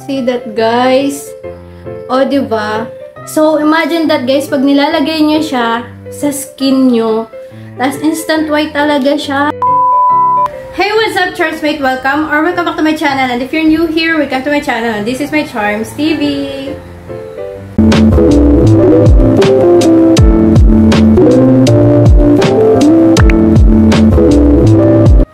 See that, guys? O, diba? So, imagine that, guys, pag nilalagay nyo siya sa skin nyo, tas instant white talaga siya. Hey, what's up, Charmsmate? Welcome or welcome back to my channel. And if you're new here, welcome to my channel. This is my Charms TV.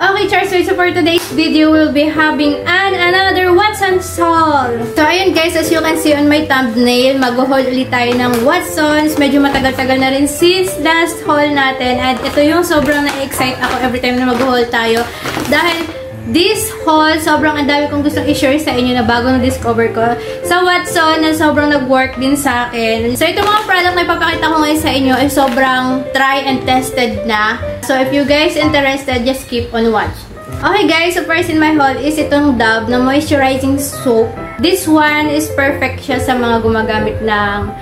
Okay, Charmsmate, so for today's video, we'll be having another Watsons haul. So, ayun guys, as you can see on my thumbnail, mag-haul ulit tayo ng Watsons. Medyo matagal-tagal na rin since last haul natin. And ito yung sobrang na-excite ako every time na mag-haul tayo. Dahil this haul, sobrang ang dami kong gustong i-share sa inyo na bago na-discover ko sa Watson na sobrang nag-work din sa akin. So, itong mga product na ipapakita ko ngayon sa inyo ay sobrang try and tested na. So, if you guys interested, just keep on watching. Okay guys, so first in my haul is itong Dove na moisturizing soap. This one is perfect siya sa mga gumagamit ng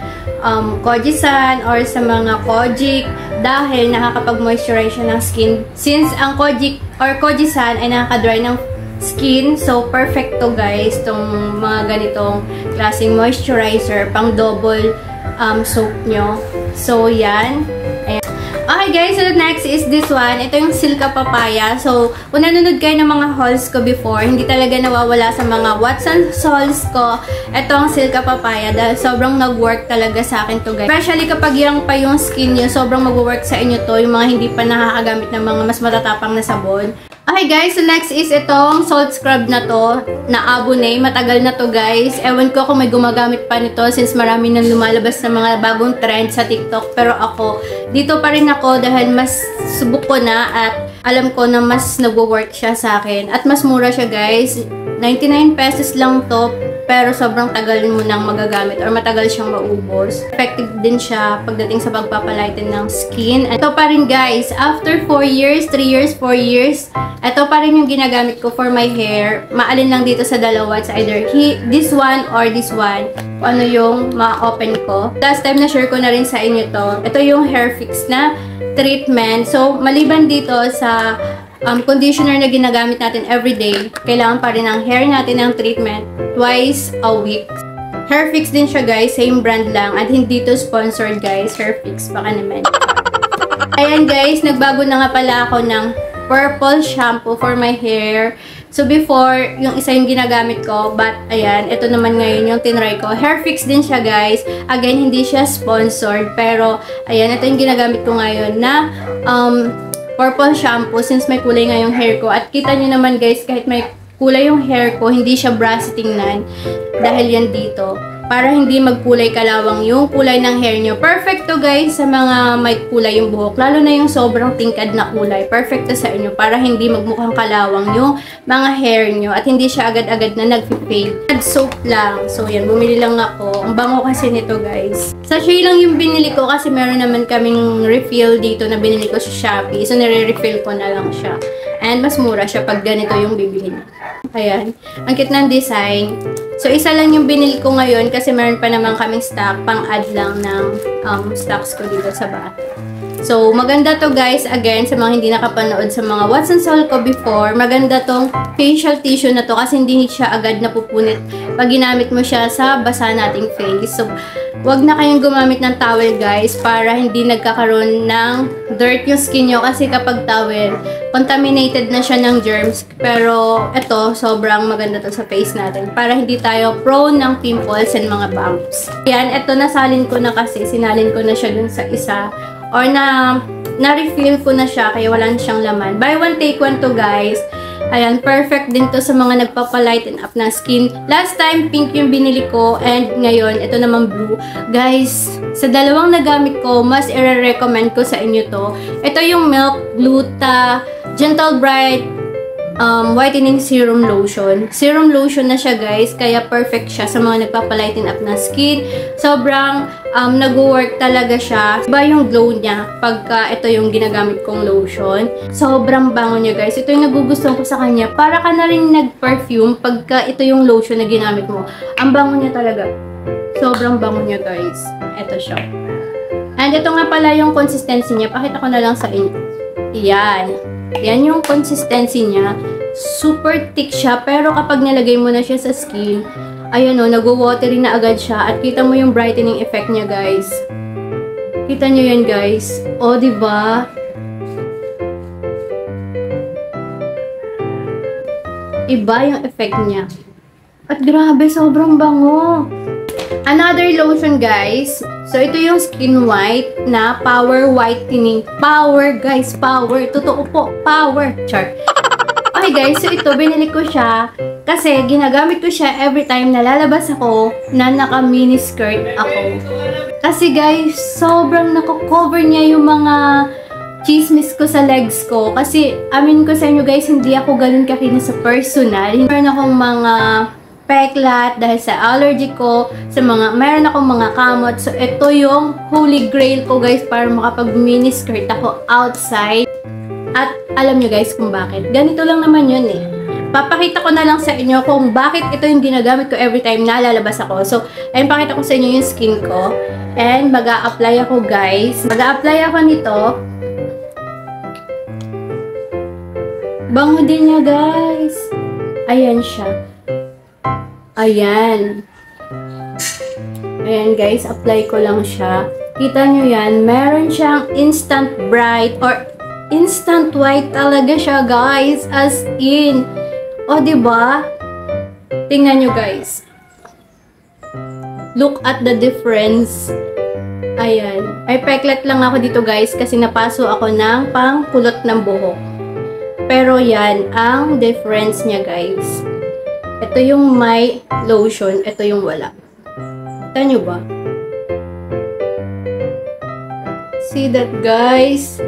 Kojisan or sa mga Kojic dahil nakakapag-moisturize siya ng skin. Since ang Kojic or Kojisan ay nakaka-dry ng skin, so perfect to guys, itong mga ganitong klaseng moisturizer pang double soap nyo. So yan. Ayan. Okay guys, so the next is this one. Ito yung Silka Papaya. So, kung nanonood kayo ng mga hauls ko before, hindi talaga nawawala sa mga Watsons hauls ko. Ito ang Silka Papaya dahil sobrang nag-work talaga sa akin to guys. Especially kapag yung pa yung skin nyo, sobrang mag-work sa inyo to. Yung mga hindi pa nakakagamit ng mga mas matatapang na sabon. Okay guys, so next is itong salt scrub na to, na Abonay. Matagal na to guys. Ewan ko kung may gumagamit pa nito since marami nang lumalabas na mga bagong trend sa TikTok. Pero ako, dito pa rin ako dahil mas subok ko na at alam ko na mas nagwo-work siya sa akin. At mas mura siya guys. 99 pesos lang to. Pero sobrang tagal mo nang magagamit or matagal siyang maubos. Effective din siya pagdating sa pagpapalighten ng skin. Ito pa rin guys, after 4 years, 3 years, 4 years, ito pa rin yung ginagamit ko for my hair. Maalin lang dito sa dalawa. It's either this one or this one. Kung ano yung ma-open ko. Last time na share ko na rin sa inyo to. Ito yung hair fix na treatment. So, maliban dito sa conditioner na ginagamit natin everyday, kailangan pa rin ang hair natin ng treatment twice a week. Hair fix din siya guys, same brand lang at hindi to sponsored guys. Hair fix baka naman. Ayan guys, nagbago na nga pala ako ng purple shampoo for my hair. So before, yung isa yung ginagamit ko, but ayan, ito naman ngayon yung tinry ko. Hair fix din siya guys. Again, hindi siya sponsored, pero ayan, ito yung ginagamit ko ngayon na purple shampoo since may kulay nga yung hair ko. At kita nyo naman guys, kahit may kulay yung hair ko, hindi siya brassy tingnan dahil yan dito. Para hindi magkulay kalawang yung kulay ng hair nyo. Perfect to guys sa mga may kulay yung buhok. Lalo na yung sobrang tingkad na kulay. Perfect to sa inyo para hindi magmukhang kalawang yung mga hair nyo. At hindi siya agad-agad na nag-fade. Add soap lang. So yan, bumili lang ako. Ang bango kasi nito guys. Sachet lang yung binili ko kasi meron naman kaming refill dito na binili ko sa Shopee. So nire-refill ko na lang siya. And mas mura siya pag ganito yung bibili niyo. Ayan. Ang cute ng design. So, isa lang yung binili ko ngayon kasi meron pa naman kaming stock. Pang-add lang ng stocks ko dito sa bahay. So, maganda to guys. Again, sa mga hindi nakapanood sa mga Watsons haul ko before, maganda tong facial tissue na to kasi hindi siya agad napupunit pag ginamit mo siya sa basa nating face. So, wag na kayong gumamit ng towel guys para hindi nagkakaroon ng dirt yung skin nyo kasi kapag towel, contaminated na siya ng germs. Pero ito, sobrang maganda to sa face natin para hindi tayo prone ng pimples and mga bumps. Yan, ito nasalin ko na kasi, sinalin ko na siya dun sa isa or na-refill ko na siya kaya wala na siyang laman. Buy one, take one to guys. Ayan, perfect din to sa mga nagpapalighten up na skin. Last time, pink yung binili ko and ngayon, ito naman blue. Guys, sa dalawang nagamit ko, mas i-recommend ko sa inyo to. Ito yung Milk Gluta Gentle Bright Whitening Serum Lotion. Serum lotion na siya guys, kaya perfect siya sa mga nagpapalighten up na skin. Sobrang nag-work talaga siya. Iba yung glow niya pagka ito yung ginagamit kong lotion. Sobrang bango niya guys. Ito yung nagugustuhan ko sa kanya. Para ka na rin nag-perfume pagka ito yung lotion na ginamit mo. Ang bango niya talaga. Sobrang bango niya guys. Ito siya. And ito nga pala yung consistency niya. Pakita ko na lang sa inyo. Yan. Yan yung consistency niya. Super thick siya, pero kapag nilagay mo na siya sa skin, ayan o, nag-watery na agad siya. At kita mo yung brightening effect niya, guys. Kita nyo yan, guys. O, diba? Iba yung effect niya. At grabe, sobrang bango. Another lotion, guys. So, ito yung Skin White na Power Whitening. Power, guys. Power. Totoo po. Power. Char. Okay, guys. So, ito, binili ko siya kasi ginagamit ko siya every time na lalabas ako na naka-mini skirt ako. Kasi, guys, sobrang nako-cover niya yung mga chismis ko sa legs ko. Kasi, amin ko sa inyo, guys, hindi ako ganun kakinis sa personal. Meron akong mga peklat dahil sa allergy ko, meron akong mga kamot. So, ito yung holy grail ko, guys, para makapag-mini skirt ako outside. At alam nyo, guys, kung bakit. Ganito lang naman yun eh. Papakita ko na lang sa inyo kung bakit ito yung ginagamit ko every time na lalabas ako. So, ayun, pakita ko sa inyo yung skin ko. And, mag-a-apply ako, guys. Mag-a-apply ako nito. Bango din niya, guys. Ayan siya. Ayan. Ayan, guys. Apply ko lang siya. Kita nyo yan. Meron siyang instant bright or instant white talaga siya, guys. As in. O, diba? Tingnan nyo, guys. Look at the difference. Ayan. Ay, peklat lang ako dito, guys, kasi napaso ako ng pangkulot ng buhok. Pero yan, ang difference niya, guys. Ito yung may lotion, ito yung wala. Kita nyo ba? See that, guys?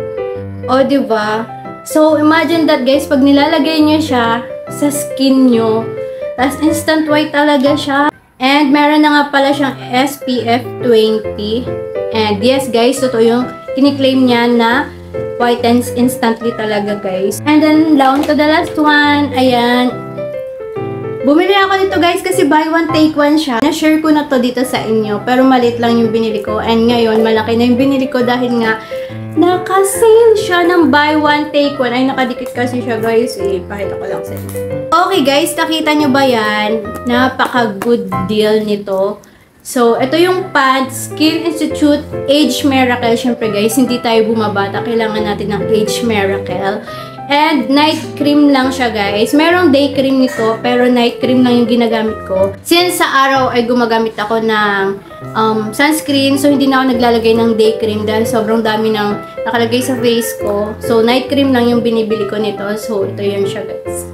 O, diba? So, imagine that, guys, pag nilalagay nyo siya sa skin nyo, tas instant white talaga siya. And, meron na nga pala siyang SPF 20. And, yes, guys, totoo yung kiniklaim niya na whitens instantly talaga, guys. And then, down to the last one. Ayan. Bumili ako nito, guys, kasi buy one, take one siya. Na-share ko na to dito sa inyo. Pero maliit lang yung binili ko. And ngayon, malaki na yung binili ko dahil nga naka-sale siya ng buy one, take one. Ay, nakadikit kasi siya, guys. Pakita ko lang sa inyo. Okay, guys, nakita nyo ba yan? Napaka-good deal nito. So, ito yung pants, Skin Institute Age Miracle. Siyempre, guys, hindi tayo bumabata. Kailangan natin ng Age Miracle. And night cream lang siya, guys. Merong day cream nito, pero night cream lang yung ginagamit ko. Since sa araw ay gumagamit ako ng sunscreen, so hindi na ako naglalagay ng day cream dahil sobrang dami ng nakalagay sa face ko. So, night cream lang yung binibili ko nito. So, ito yun siya, guys.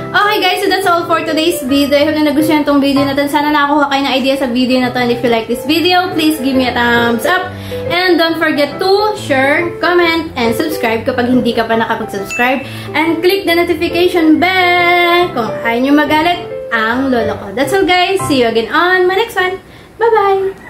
Okay, guys, so that's all for today's video. I hope na nagustuhan tong video na to. Sana nakakuha kayo ng idea sa video na to. And if you like this video, please give me a thumbs up. And don't forget to share, comment, and subscribe kapag hindi ka pa nakapag-subscribe. And click the notification bell kung ayaw nyo magalit ang lolo ko. That's all, guys. See you again on my next one. Bye-bye!